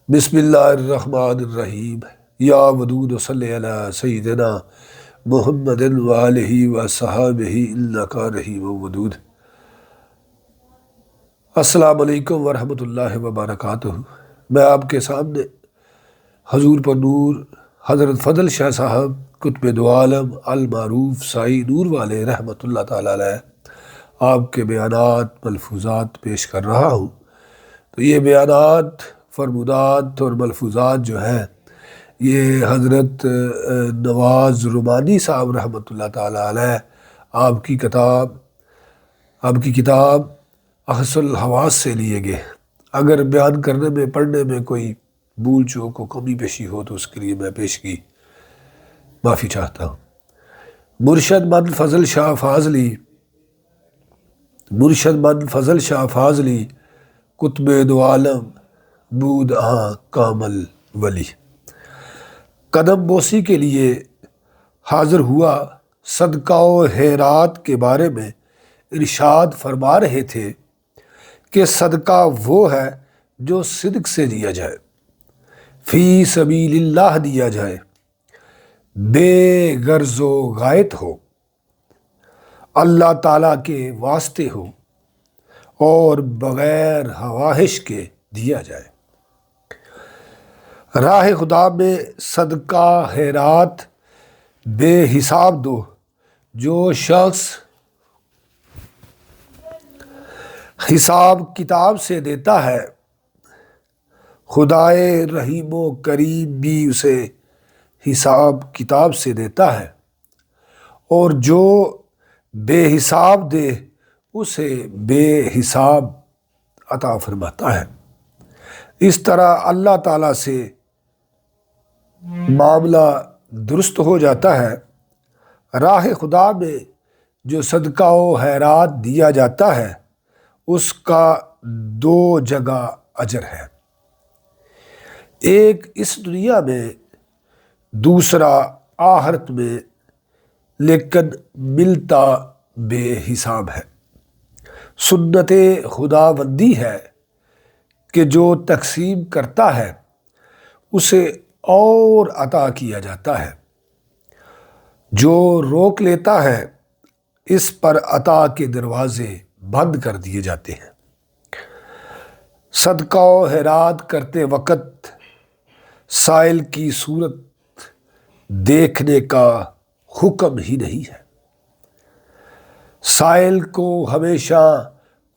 بسم اللہ الرحمن الرحیم یا ودود صلی علی سیدنا محمد وآلہ وصحابہ انکا رحیم ودود۔ السلام علیکم ورحمۃ اللہ وبرکاتہ۔ میں آپ کے سامنے حضور پر نور حضرت فضل شاہ صاحب قطب دو عالم المعروف سائی نور والے رحمۃ اللہ تعالیٰ علیہ آپ کے بیانات ملفوظات پیش کر رہا ہوں۔ تو یہ بیانات فرمودات اور ملفوظات جو ہیں یہ حضرت نواز رمانی صاحب رحمۃ اللہ تعالیٰ علیہ آپ کی کتاب احس الحواس سے لیے گئے۔ اگر بیان کرنے میں پڑھنے میں کوئی بھول چوک و کمی بیشی ہو تو اس کے لیے میں پیش کی معافی چاہتا ہوں۔ مرشد من فضل شاہ فاضلی قطب دو عالم بود آں کامل ولی۔ قدم بوسی کے لیے حاضر ہوا صدقہ و خیرات کے بارے میں ارشاد فرما رہے تھے کہ صدقہ وہ ہے جو صدق سے دیا جائے، فی سبیل اللہ دیا جائے، بے غرض و غایت ہو، اللہ تعالیٰ کے واسطے ہو اور بغیر خواہش کے دیا جائے۔ راہ خدا میں صدقہ خیرات بے حساب دو۔ جو شخص حساب کتاب سے دیتا ہے خدائے رحیم و کریم بھی اسے حساب کتاب سے دیتا ہے، اور جو بے حساب دے اسے بے حساب عطا فرماتا ہے۔ اس طرح اللہ تعالیٰ سے معاملہ درست ہو جاتا ہے۔ راہ خدا میں جو صدقہ و خیرات دیا جاتا ہے اس کا دو جگہ اجر ہے، ایک اس دنیا میں دوسرا آخرت میں، لیکن ملتا بے حساب ہے۔ سنت خداوندی ہے کہ جو تقسیم کرتا ہے اسے اور عطا کیا جاتا ہے، جو روک لیتا ہے اس پر عطا کے دروازے بند کر دیے جاتے ہیں۔ صدقہ و خیرات کرتے وقت سائل کی صورت دیکھنے کا حکم ہی نہیں ہے۔ سائل کو ہمیشہ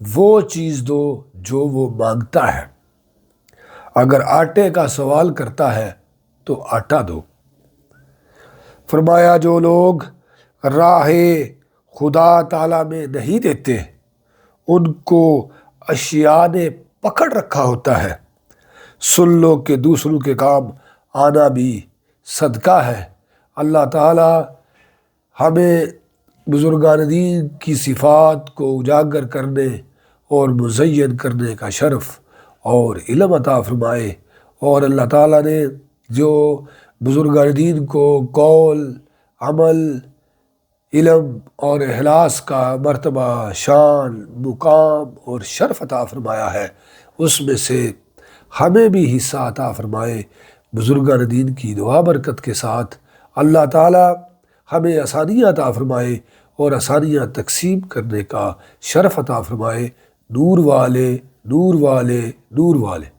وہ چیز دو جو وہ مانگتا ہے۔ اگر آٹے کا سوال کرتا ہے تو آٹا دو۔ فرمایا جو لوگ راہ خدا تعالیٰ میں نہیں دیتے ان کو اشیاء نے پکڑ رکھا ہوتا ہے۔ سن لو کہ دوسروں کے کام آنا بھی صدقہ ہے۔ اللہ تعالیٰ ہمیں بزرگان دین کی صفات کو اجاگر کرنے اور مزین کرنے کا شرف اور علم عطا فرمائے، اور اللہ تعالیٰ نے جو بزرگان دین کو قول، عمل، علم اور اخلاص کا مرتبہ، شان، مقام اور شرف عطا فرمایا ہے اس میں سے ہمیں بھی حصہ عطا فرمائے۔ بزرگان دین کی دعا برکت کے ساتھ اللہ تعالیٰ ہمیں آسانیاں عطا فرمائے اور آسانیاں تقسیم کرنے کا شرف عطا فرمائے۔ نور والے، نور والے، نور والے۔